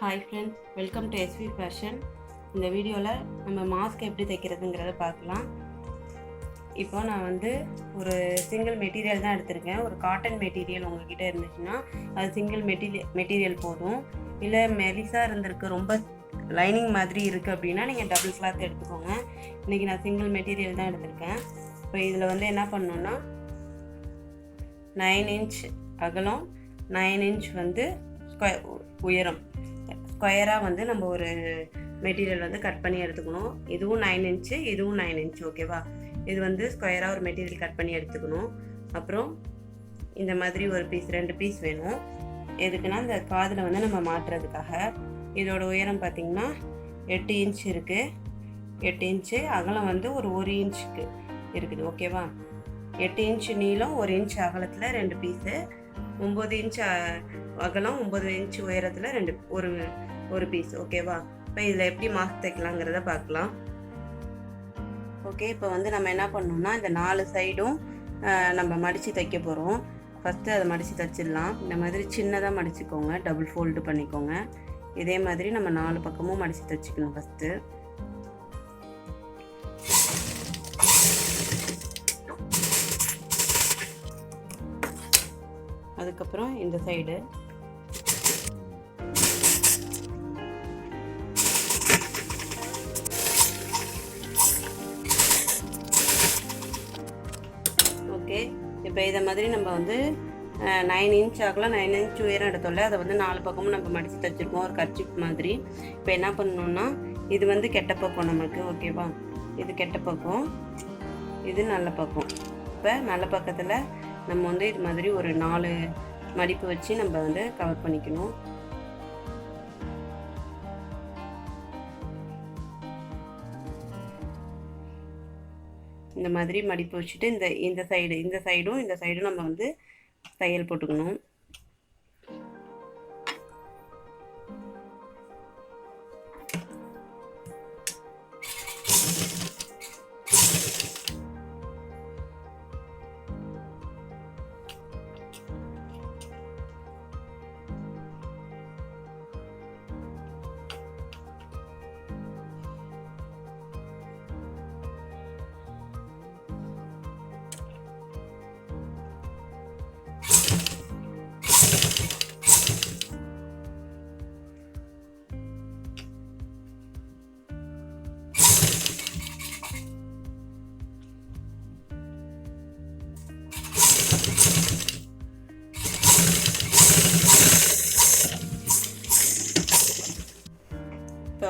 Hi friends, welcome to SV fashion. இந்த வீடியோவில் நம்ம மாஸ்க் எப்படி தைக்கிறதுங்கிறத பார்க்கலாம். இப்போ நான் ஒரு சிங்கிள் மெட்டீரியல் தான் எடுத்திருக்கேன். ஒரு காட்டன் மெட்டீரியல் உங்கள்கிட்ட இருந்துச்சுன்னா அது சிங்கிள் மெட்டீரியல் போதும். இல்லை மெலிசாக இருந்திருக்கு, ரொம்ப லைனிங் மாதிரி இருக்குது அப்படின்னா நீங்கள் டபுள் கிளாத் எடுத்துக்கோங்க. இன்றைக்கி நான் சிங்கிள் மெட்டீரியல் தான் எடுத்திருக்கேன். இப்போ இதில் என்ன பண்ணணுன்னா 9 இன்ச் அகலம், 9 இன்ச் உயரம் ஸ்கொயராக நம்ம ஒரு மெட்டீரியல் கட் பண்ணி எடுத்துக்கணும். இதுவும் 9 இன்ச்சு, இதுவும் 9 இன்ச். ஓகேவா? இது ஸ்கொயராக ஒரு மெட்டீரியல் கட் பண்ணி எடுத்துக்கணும். அப்புறம் இந்த மாதிரி ஒரு பீஸ், 2 பீஸ் வேணும். எதுக்குன்னா இந்த காதில் நம்ம மாட்டுறதுக்காக. இதோட உயரம் பார்த்திங்கன்னா 8 இன்ச் இருக்குது. 8 இன்ச்சு அகலம் ஒரு 1 இன்ச்சுக்கு இருக்குது. ஓகேவா? 8 இன்ச் நீளம், 1 இன்ச் அகலத்தில் 2 பீஸு, 9 இன்ச் அகலம், 9 இன்ச் உயரத்தில் ஒரு பீஸ். ஓகேவா? இப்போ இதில் எப்படி மாஸ்க் தைக்கலாங்கிறத பார்க்கலாம். ஓகே, இப்போ நம்ம என்ன பண்ணணும்னா இந்த 4 சைடும் நம்ம மடித்து தைக்க போகிறோம். ஃபஸ்ட்டு அதை மடித்து தைச்சிடலாம். இந்த மாதிரி சின்னதாக மடிச்சுக்கோங்க, டபுள் ஃபோல்டு பண்ணிக்கோங்க. இதே மாதிரி நம்ம 4 பக்கமும் மடித்து தைச்சிக்கணும் ஃபஸ்ட்டு. அதுக்கப்புறம் இந்த சைடு ஓகே. இப்போ இதை மாதிரி நம்ம 9 இன்ச் ஆகலாம், 9 இன்ச் உயரம் எடுத்தோம்ல, அதை 4 பக்கமும் நம்ம மடித்து தைச்சிருக்கோம், ஒரு கர்ச்சிப் மாதிரி. இப்போ என்ன பண்ணணும்னா இது கெட்ட பக்கம் நமக்கு. ஓகேவா? இது கெட்ட பக்கம், இது நல்ல பக்கம். இப்போ நல்ல பக்கத்தில் நம்ம இது மாதிரி ஒரு 4 மடிப்பு வச்சு நம்ம கவர் பண்ணிக்கணும். இந்த மாதிரி மடிப்பு வச்சுட்டு இந்த சைடும் நம்ம தையல் போட்டுக்கணும்.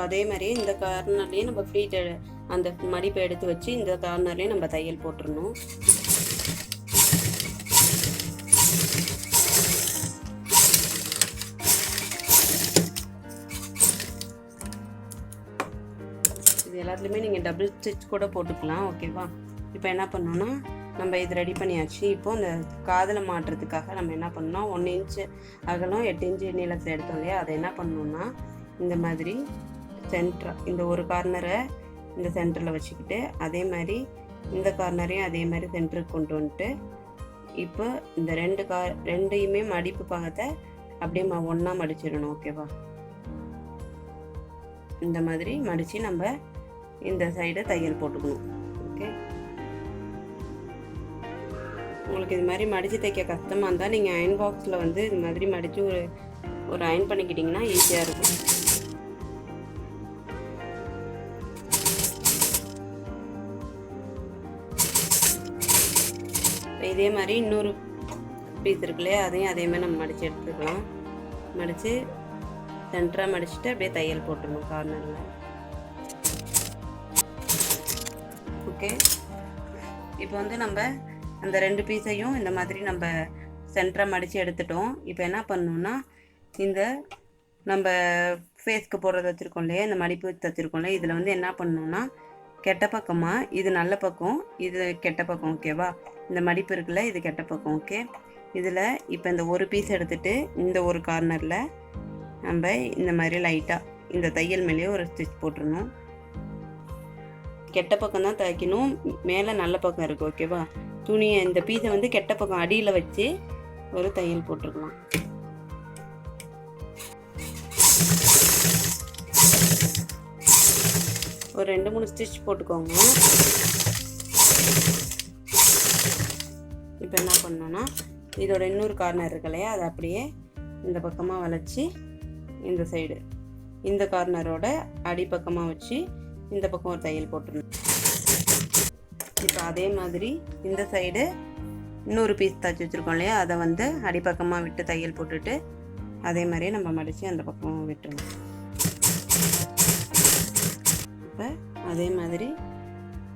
அதே மாதிரி இந்த கார்னர்லேயே நம்ம ஃப்ளீட் அந்த மடிப்பை எடுத்து வச்சு இந்த கார்னர்லேயே நம்ம தையல் போட்டுடணும். இது எல்லாத்துலேயுமே நீங்கள் டபுள் ஸ்டிச் கூட போட்டுக்கலாம். ஓகேவா? இப்போ என்ன பண்ணோன்னா நம்ம இது ரெடி பண்ணியாச்சு. இப்போது இந்த காதில் மாட்டுறதுக்காக நம்ம என்ன பண்ணோம்னா 1 இன்ச் அகலம், 8 இன்ச் நீளத்தில் எடுத்தோம் இல்லையா, அதை என்ன பண்ணணுன்னா இந்த மாதிரி இந்த ஒரு கார்னரை இந்த சென்டரில் வச்சுக்கிட்டு, அதே மாதிரி இந்த கார்னரையும் அதே மாதிரி சென்டருக்கு கொண்டு வந்துட்டு, இப்போ இந்த ரெண்டையுமே மடிப்பு பாகத்தை அப்படியே ஒன்றா மடிச்சிடணும். ஓகேவா? இந்த மாதிரி மடித்து நம்ம இந்த சைடை தையல் போட்டுக்கணும். ஓகே, உங்களுக்கு இது மாதிரி மடித்து தைக்க கஷ்டமாக இருந்தால் நீங்கள் அயன் பாக்ஸில் இது மாதிரி மடித்து ஒரு அயன் பண்ணிக்கிட்டிங்கன்னா ஈஸியாக இருக்கும். இதே மாதிரி இன்னொரு பீஸ் இருக்குல்லையா, அதையும் அதே மாதிரி நம்ம மடித்து எடுத்துக்கலாம். மடித்து சென்டராக மடிச்சுட்டு அப்படியே தையல் போட்டுருணும் கார்னரில். ஓகே, இப்போ நம்ம அந்த 2 பீஸையும் இந்த மாதிரி நம்ம சென்டராக மடித்து எடுத்துட்டோம். இப்போ என்ன பண்ணணுன்னா இந்த நம்ம ஃபேஸ்க்கு போடுறது வச்சுருக்கோம் இல்லையா, இந்த மடிப்பு தைச்சிருக்கோம் இல்லையா, இதில் என்ன பண்ணணுன்னா கெட்ட பக்கமாக இது நல்ல பக்கம், இது கெட்ட பக்கம். ஓகேவா? இந்த மடிப்பு இருக்குல்ல, இது கெட்ட பக்கம். ஓகே, இதில் இப்போ இந்த ஒரு பீஸ் எடுத்துகிட்டு இந்த ஒரு கார்னரில் நம்ம இந்த மாதிரி லைட்டாக இந்த தையல் மேலேயே ஒரு ஸ்டிச் போட்டுடணும். கெட்ட பக்கம் தான் தைக்கணும், மேலே நல்ல பக்கம் இருக்குது. ஓகேவா? துணியை இந்த பீஸை கெட்ட பக்கம் அடியில் வச்சு ஒரு தையல் போட்டுருக்கலாம். ஒரு 2-3 ஸ்டிச் போட்டுக்கோங்க. இப்போ என்ன பண்ணணும்னா இதோட இன்னொரு கார்னர் இருக்கு இல்லையா, அதை அப்படியே இந்த பக்கமாக வளைச்சி இந்த சைடு இந்த கார்னரோட அடிப்பக்கமாக வச்சு இந்த பக்கம் ஒரு தையல் போட்டுருணும். இப்போ அதே மாதிரி இந்த சைடு இன்னொரு பீஸ் தச்சு வச்சுருக்கோம் இல்லையா, அதை வந்து அடிப்பக்கமாக விட்டு தையல் போட்டுட்டு அதே மாதிரியே நம்ம மடித்து அந்த பக்கம் விட்டுருணும். இப்போ அதே மாதிரி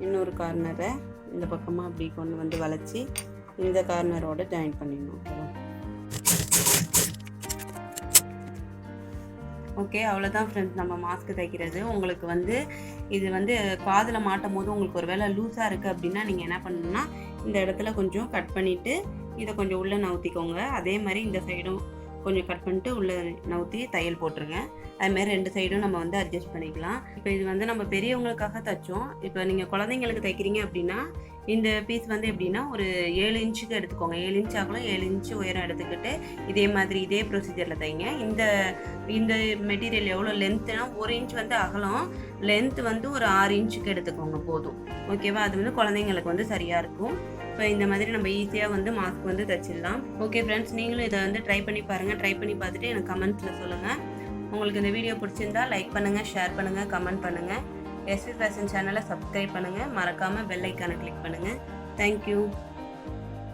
இன்னொரு கார்னரை இந்த பக்கமாக அப்படி கொண்டு வந்து வளைச்சி இந்த கார்னரோட ஜாயின் பண்ணிடணும். ஓகே, அவ்வளோதான் ஃப்ரெண்ட்ஸ் நம்ம மாஸ்க் தைக்கிறது. உங்களுக்கு வந்து இது வந்து காதில் மாட்டும் போது உங்களுக்கு ஒரு வேளை லூஸாக இருக்குது அப்படின்னா நீங்கள் என்ன பண்ணணும்னா இந்த இடத்துல கொஞ்சம் கட் பண்ணிவிட்டு இதை கொஞ்சம் உள்ளே நவுத்திக்கோங்க. அதே மாதிரி இந்த சைடும் கொஞ்சம் கட் பண்ணிட்டு உள்ளே நவுத்தி தையல் போட்டுருங்க. அதுமாதிரி 2 சைடும் நம்ம வந்து அட்ஜஸ்ட் பண்ணிக்கலாம். இப்போ இது வந்து நம்ம பெரியவங்களுக்காக தைச்சோம். இப்போ நீங்கள் குழந்தைங்களுக்கு தைக்கிறீங்க அப்படின்னா இந்த பீஸ் வந்து எப்படின்னா ஒரு 7 இன்ச்சுக்கு எடுத்துக்கோங்க. 7 இன்ச் ஆகலாம், 7 இன்ச்சு உயரம் எடுத்துக்கிட்டு இதே மாதிரி இதே ப்ரொசீஜரில் தைங்க. இந்த மெட்டீரியல் எவ்வளோ லென்த்துனா 1 இன்ச் வந்து அகலம், லென்த் வந்து ஒரு 6 இன்ச்சுக்கு எடுத்துக்கோங்க போதும். ஓகேவா? அது வந்து குழந்தைங்களுக்கு வந்து சரியாக இருக்கும். இப்போ இந்த மாதிரி நம்ம ஈஸியாக வந்து மாஸ்க் வந்து தைச்சிடலாம். ஓகே ஃப்ரெண்ட்ஸ், நீங்களும் இதை வந்து ட்ரை பண்ணி பாருங்கள். ட்ரை பண்ணி பார்த்துட்டு எனக்கு கமெண்ட்ஸில் சொல்லுங்கள். உங்களுக்கு இந்த வீடியோ பிடிச்சிருந்தா லைக் பண்ணுங்கள், ஷேர் பண்ணுங்கள், கமெண்ட் பண்ணுங்கள். எஸ்வி ஃபேஷன் சேனலை சப்ஸ்கிரைப் பண்ணுங்கள். மறக்காமல் பெல் ஐக்கானை கிளிக் பண்ணுங்கள். தேங்க்யூ.